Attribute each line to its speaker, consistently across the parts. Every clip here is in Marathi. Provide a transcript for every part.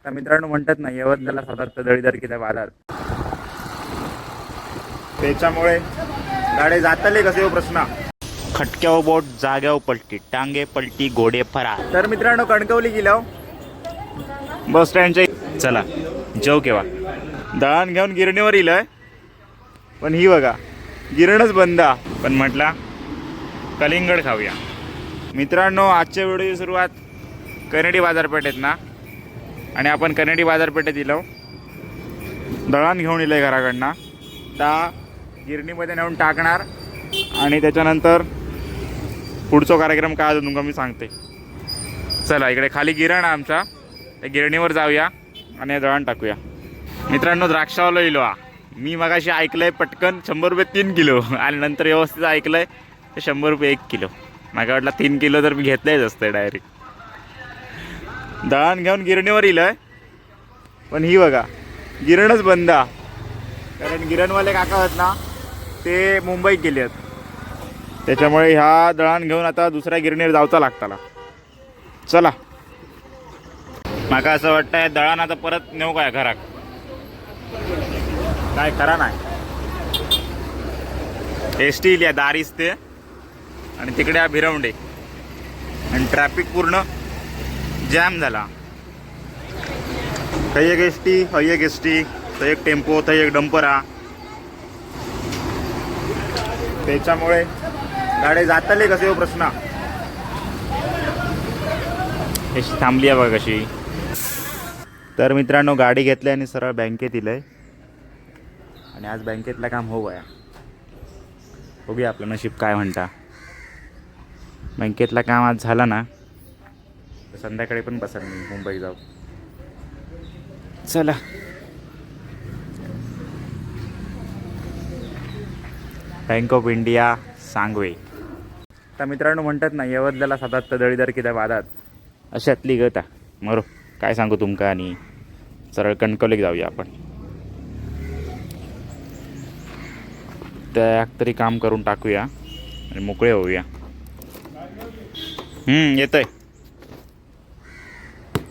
Speaker 1: तर मित्रांनो म्हणतात ना, यवतला सतत दळीदार किती बाजार, त्याच्यामुळे गाडी जातले कसे हो प्रश्न.
Speaker 2: खटक्याव बोट जाग्याव पलटी, टांगे पलटी घोडे फरा.
Speaker 1: तर मित्रांनो कणकवली गेलो
Speaker 2: बस स्टँडच्या चला जेव केव्हा
Speaker 1: दळण घेऊन गिरणीवर इलय, पण ही बघा गिरणच बंद.
Speaker 2: पण म्हटला कलिंगड खाऊया.
Speaker 1: मित्रांनो आजच्या व्हिडिओची सुरुवात कनेडी बाजारपेठेत ना, आणि आपण कनेडी बाजारपेठेत इलो दळण घेऊन इलंय घराकडनं. त्या गिरणीमध्ये नेऊन टाकणार आणि त्याच्यानंतर पुढचा कार्यक्रम काय तुमका मी सांगते. चला इकडे खाली गिरण आहे आमचा, त्या गिरणीवर जाऊया आणि दळण टाकूया. मित्रांनो द्राक्षावाला इलो हा मी मगाशी ऐकलंय पटकन 100 रुपये 3 किलो, आणि नंतर व्यवस्थित ऐकलंय ते 100 रुपये 1 किलो. मला वाटलं 3 किलो तर मी घेतलंच असतं डायरेक्ट. दळण घेऊन गिरणीवर इलंय, पण ही बघा गिरणच बंद. कारण गिरणवाले काका आहेत ना ते मुंबईत गेले आहेत, त्याच्यामुळे ह्या दळण घेऊन आता दुसऱ्या गिरणीवर जावचा लागताला. चला
Speaker 2: माका असं वाटतंय दळण आता परत नेऊ काय घरात.
Speaker 1: काय खरा नाही. एसटी इल्या दारीच ते, आणि तिकडे हा भिरवंडे, आणि ट्रॅफिक पूर्ण जॅम झाला. थंय एक एसटी, हय एक एसटी, थंय एक टेम्पो, थंय एक डंपर हा. त्याच्यामुळे गाडी जातले कसे हो प्रश्न.
Speaker 2: एसटी थांबली आहे बघा कशी.
Speaker 1: तर मित्रांनो गाडी घेतली आणि सरळ बँकेत इलंय, आणि आज बँकेतलं काम हो गया. बघूया आपलं नशीब काय म्हणता. बँकेतलं काम आज झालं ना तर संध्याकाळी पण बसेल मी मुंबई जाऊ. चला बँक ऑफ इंडिया सांगवे. तर मित्रांनो म्हणतात ना, यवतला सतत दळीदार किती बाजार, अशातली गता मरो काय सांगू तुमका. आणि सरळ कणकवलीक जाऊया आपण. त्या तरी काम करून टाकूया आणि मोकळे होऊया. येतंय.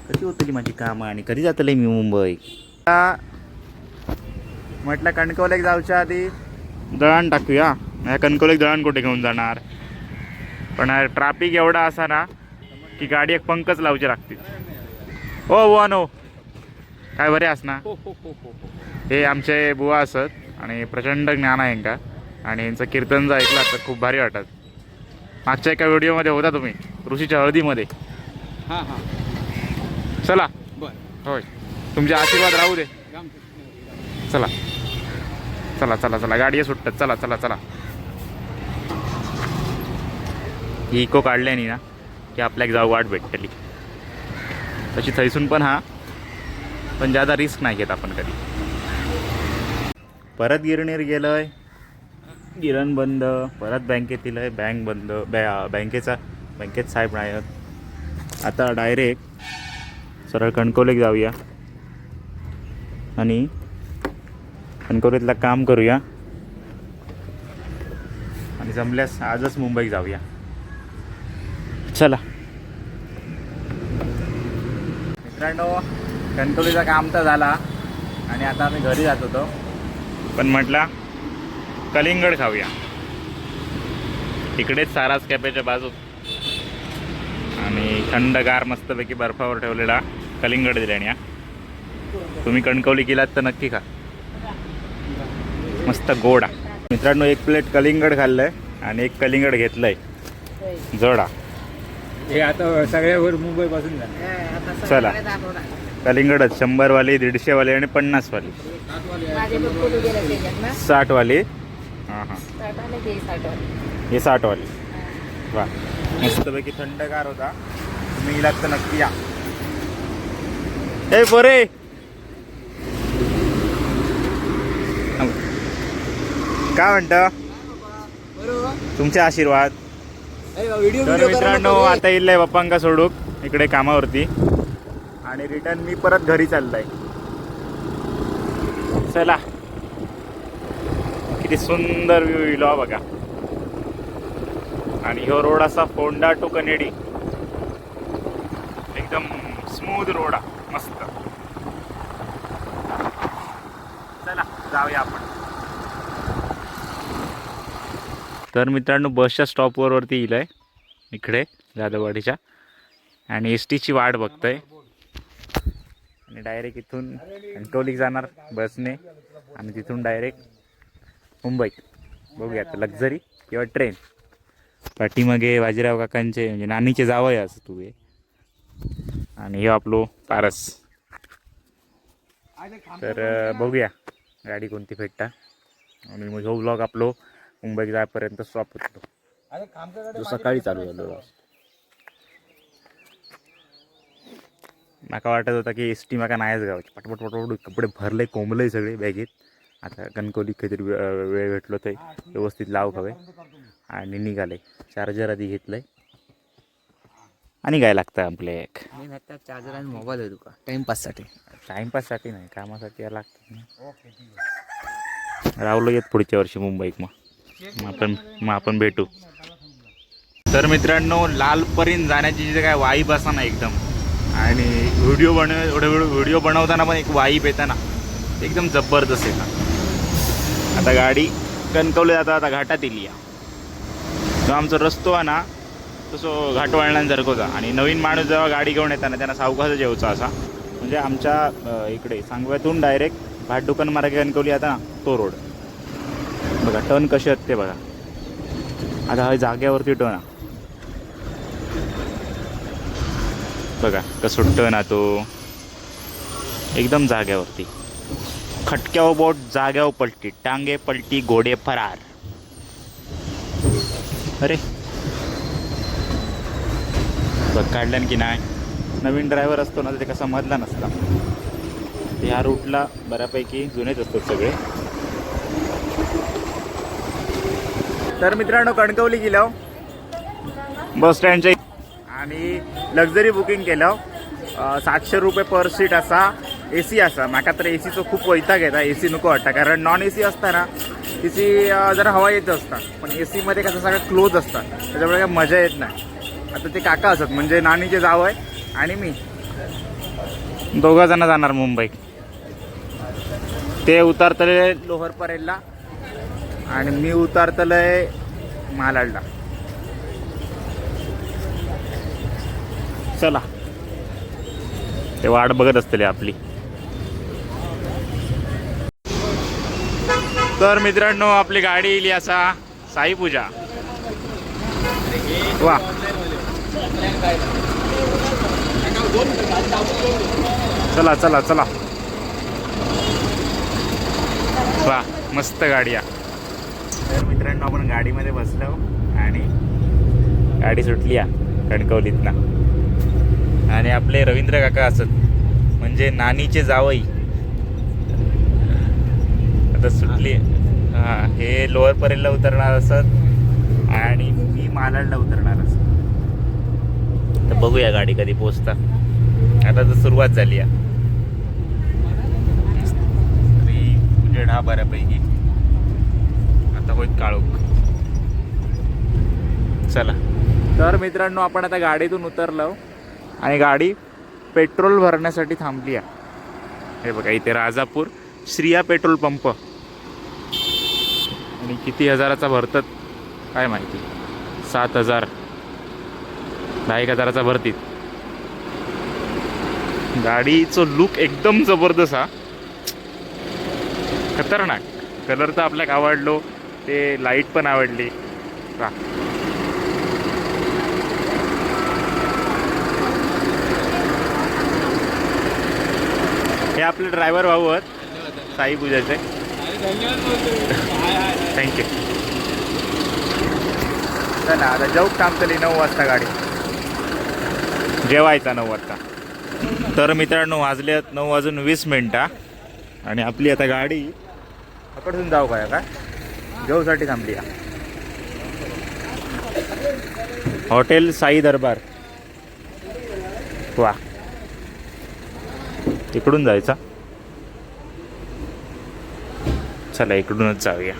Speaker 1: कधी होतली माझी कामं आणि कधी जातले मी मुंबई. म्हटलं कणकवलीक जाऊच्या आधी दळण टाकूया. कणकवलीक दळण कुठे घेऊन जाणार, पण ट्रॅफिक एवढा असा ना की गाडी एक पंकच लावची लागते. ओ बुवा नो काय बरे आस ना. हे आमचे बुवा असत आणि प्रचंड ज्ञान आहे यांका, आणि यांचं कीर्तन जर ऐकलं तर खूप भारी वाटत. मागच्या एका व्हिडिओमध्ये होता तुम्ही ऋषीच्या हळदीमध्ये.
Speaker 3: हां हां
Speaker 1: चला
Speaker 3: बरं
Speaker 1: होय, तुमचे आशीर्वाद राहू दे. चला चला चला चला गाडी सुटतात. चला चला चला. ही इको काढल्यानी ना की आपल्याक जाऊ वाट भेटतली तशी थैसून पण हा, पण जादा रिस्क नाही घेत आपण कधी. परत गिरणीवर गेलोय, गिरण बंद. परत बँकेत इलंय, बँक बंद. बँकेत साहेब नाही आहेत. आता डायरेक्ट सरळ कणकवलीक जाऊया आणि कणकवलीतलं काम करूया, आणि जमल्यास आजच मुंबईत जाऊया. चला मित्रांनो कणकवलीचं काम तर झाला आणि आता आम्ही घरी जात होतो, पण म्हटला कलिंगड खाऊया. तिकडेच सारास कॅफेच्या बाजूत, आणि थंडगार मस्तपैकी बर्फावर ठेवलेला कलिंगड दिल्याने. तुम्ही कणकवली गेलात तर नक्की खा, मस्त गोडा. मित्रांनो 1 प्लेट कलिंगड खाल्लंय आणि 1 कलिंगड घेतलंय जडा.
Speaker 3: हे आता सगळ्यावर मुंबई पासून झालं.
Speaker 1: चला कलिंगडच 100 वाली, 150 वाली आणि 50 वाली, 60 वाली. हां हां हे 60 वाली. वा मस्तपैकी थंडगार होता. तुम्ही गेलात तर नक्की या. ए बरे काय म्हणता, तुमचे आशीर्वाद. तर मित्रांनो आता इल्लंय बाप्पांका सोडूक इकडे कामावरती, आणि रिटर्न मी परत घरी चाललाय. चला किती सुंदर व्ह्यू इलो बघा. आणि ह्यो रोड असा फोंडा टू कनेडी, एकदम स्मूथ रोड मस्त. जाऊया आपण. तर मित्रांनो बसच्या स्टॉपवरती येईल आहे इकडे जाधववाडीच्या आणि एस टीची वाट बघतोय आणि डायरेक्ट इथून कणकवलीत जाणार बसने आणि तिथून डायरेक्ट मुंबईत. बघूया आता लक्झरी किंवा ट्रेन. पाठीमागे बाजीराव काकांचे म्हणजे नानीचे जावं असं तू हे आणि हे आपलो पारस. तर बघूया गाडी कोणती भेटता आणि मग ह्यो ब्लॉग आपलो मुंबईत जायपर्यंत स्टॉप होतो. जो सकाळी चालू झालो. माका वाटत होता की एस टी माका नाहीच गावाची. पटपट पटपट कपडे भरले कोंबले सगळे बॅगेत. आता कणकवली काहीतरी वेळ भेटलो ते व्यवस्थित लाव हवे आणि निघाले. चार्जर आधी घेतलंय आणि काय लागतं आपले एक
Speaker 3: चार्जर आणि मोबाईल आहे तुका टाइमपाससाठी.
Speaker 1: टाइमपाससाठी नाही कामासाठी यायला लागतं ना. राहुलो येत पुढच्या वर्षी मुंबईत मग आपण भेटू. तर मित्रांनो लालपरीन जाण्याची जिथे काय वाईब असा ना एकदम आणि व्हिडिओ बनवताना पण एक वाईब येतं ना एकदम जबरदस्त येतं. आता गाडी कणकवली जाता आता घाटात येईल या. तो आमचा रस्तो आहे ना तसं घाट वळणांसारखं होता आणि नवीन माणूस जेव्हा गाडी घेऊन येताना त्यांना सावकाश जेवचा असा म्हणजे आमच्या इकडे सांगव्यातून डायरेक्ट भाट दुकान मार्गे कणकवली आता ना तो रोड बघा. टर्न कसे आहेत ते बघा. आता हा जाग्यावरती टर्न बघा कसं टर्न आहे तो एकदम जाग्यावरती. खटक्यावर बोट जाग्यावर पलटी टांगे पलटी घोडे फरार. अरे बघ काढल्यान की नाही. नवीन ड्रायव्हर असतो ना ते कसा मधला नसता. ह्या रूटला बऱ्यापैकी जुनेच असतात सगळे. तर मित्रांनो कणकवली गेलो बस स्टँडच्या आणि लक्झरी बुकिंग केलं. 700 रुपये पर सीट असा ए सी असा. माका तर ए सीचं खूप वैताग येता. ए सी नको वाटतं कारण नॉन ए सी असताना ए सी जरा हवा येत असतात पण ए सीमध्ये कसं सगळं क्लोज असतात त्याच्यामुळे काही मजा येत नाही. आता ते काका असत म्हणजे नानीचे जावं आहे आणि मी दोघं जण जाणार मुंबईत. ते उतरतले लोहर परेलला आणि मी उतरतलंय मालाडला. चला ते वाट बघत असतले आपली. तर मित्रांनो आपली गाडी येईल असा साई पूजा. वा चला चला चला वा मस्त गाडी आहे. तर मित्रांनो आपण गाडीमध्ये बसलो आणि गाडी सुटली आहे कणकवलीतनं आणि आपले रवींद्र काका असत म्हणजे नानीचे जावई आता सुटली. हां हे लोअर परेलला उतरणार असत आणि मी मालाडला उतरणार असत. तर बघूया गाडी कधी पोचता. आता तर सुरुवात झाली आहे. तरी उजेड हा बऱ्यापैकी आता होईल काळोख. चला तर मित्रांनो आपण आता गाडीतून उतरलो आणि गाडी पेट्रोल भरण्यासाठी थांबली आहे. हे बघा इथे राजापूर श्रिया पेट्रोल पंप आणि किती हजाराचा भरतात काय माहिती. 7,000 10,000चा भरतीत. गाडीचं लुक एकदम जबरदस्त हा खतरनाक. कलर तर आपल्याला आवडलो ते लाईट पण आवडली. का हे आपले ड्रायव्हर भाऊ आहेत साई पूजाचे. थँक्यू. चला आता जेवूक थांबतली 9 वाजता गाडी जेवायचा 9 वाजता. तर मित्रांनो वाजल्यात 9:20 आणि आपली आता गाडी पकडून जाऊ काय जेवसाठी थांबली. हॉटेल साई दरबार. वा इकडून जायचा. चला इकडूनच जाऊया.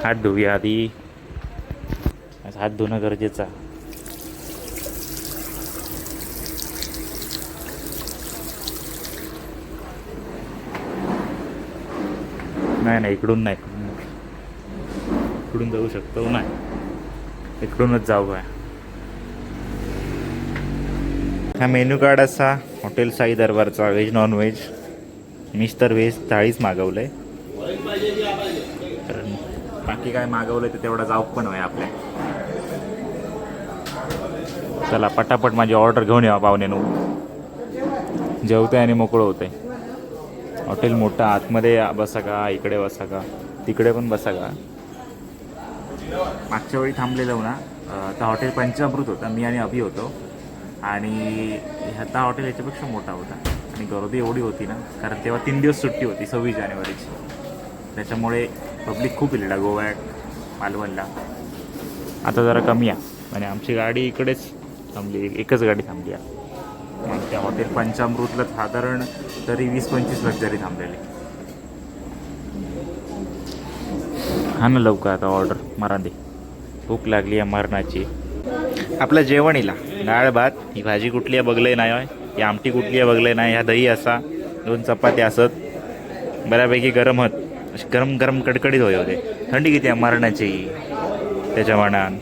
Speaker 1: हात धुऊया आधी. हात धुणं गरजेचं.
Speaker 2: नाही इकडून नाही, इकडून जाऊ शकतो नाही, इकडूनच जाऊ काय. हा मेन्यू कार्ड असा हॉटेल साई दरबारचा, व्हेज नॉन व्हेज. मीच तर व्हेज थाळीच मागवलंय, तर बाकी काय मागवलंय ते तेवढा जाऊ पण आहे आपल्या. चला पटापट माझी ऑर्डर घेऊन यावं पाहुण्यानो. जेवतंय आणि मोकळं होतंय. हॉटेल मोठं, आतमध्ये बसा का, इकडे बसा का, तिकडे पण बसा का. मागच्या वेळी थांबलेलो ना तर हॉटेल पंचामृत होता, मी आणि अभि होतो. आणि ह्याचा हॉटेल याच्यापेक्षा मोठा होता आणि गर्दी एवढी होती ना, कारण तेव्हा 3 दिवस सुट्टी होती 26 जानेवारीची. त्याच्यामुळे पब्लिक खूप इलेला गोव्यात मालवणला. आता जरा कमी आहे आणि आमची गाडी इकडेच थांबली, एकच गाडी थांबली आहे. आणि त्या हॉटेल पंचामृतला साधारण तरी 20-25 लक्झरी थांबलेली. हा ना लवकर आता ऑर्डर मारा दे, भूक लागली आहे मरणाची. आपलं जेवण इला डाळ भात, ही भाजी कुठली आहे बघले नाही होय, ही आमटी कुठली आहे बघले नाही. ह्या दही असा, 2 चपात्या असत, बऱ्यापैकी गरम होत, गरम गरम कडकडीत होय होते. थंडी किती आहे मरणाची. त्याच्या मनान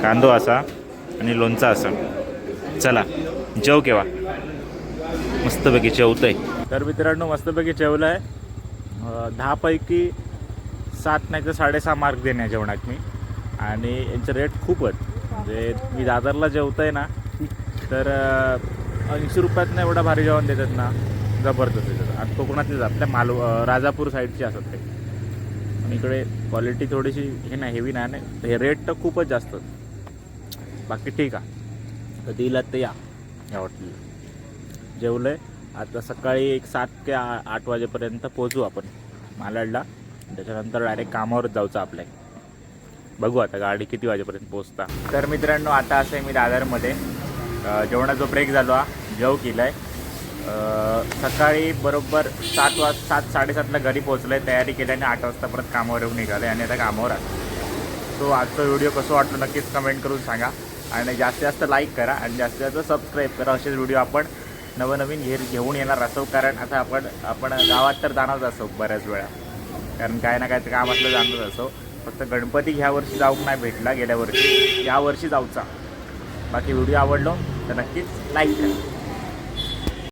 Speaker 2: कांदो असा आणि लोणचा असा. चला जेव केव्हा मस्तपैकी जेवतंय. तर मित्रांनो मस्तपैकी जेवलं आहे. 10 पैकी 7 नाही तर 6.5 मार्क देण्या जेवणात मी. आणि यांचे रेट खूप आहेत. म्हणजे मी दादरला जेवतोय ना तर 80 रुपयातनं एवढा भारी जेवण देतात ना, जबरदस्त देतात. आणि कोकणातलेच आपल्या राजापूर साईडची असत ते. आणि इकडे क्वालिटी थोडीशी हे नाही, हेवी नाही, हे रेट तर खूपच जास्त. बाकी ठीक आहे, कधी इलात तर या हॉटेलला. जेवलं आहे आता. सकाळी एक 7 ते 8 वाजेपर्यंत पोहोचू आपण मालाडला. त्याच्यानंतर डायरेक्ट कामावरच जाऊचं आपल्या. बघू आता गाडी किती वाजेपर्यंत पोहोचता. तर मित्रांनो आता असं आहे, मी दादरमध्ये जेवणाचा ब्रेक झाला, जेव केलं आहे. सकाळी बरोबर 7-7:30ला घरी पोहोचलं आहे, तयारी केल्याने 8 वाजता परत कामावर येऊन निघालं आहे आणि आता कामावर आहे. सो आजचा व्हिडिओ कसं वाटलं नक्कीच कमेंट करून सांगा. आणि जास्तीत जास्त लाईक करा आणि जास्तीत जास्त सबस्क्राईब करा. असेच व्हिडिओ आपण नवनवीन घेऊन येणार असो. कारण आता आपण गावात तर जाणारच असो बऱ्याच वेळा, कारण काय ना काय ते काम असलं जाणारच असो. फक्त गणपती ह्या वर्षी जाऊक नाही भेटला, गेल्या वर्षी, या वर्षी जाऊचा. बाकी व्हिडिओ आवडलो तर नक्कीच लाईक करा.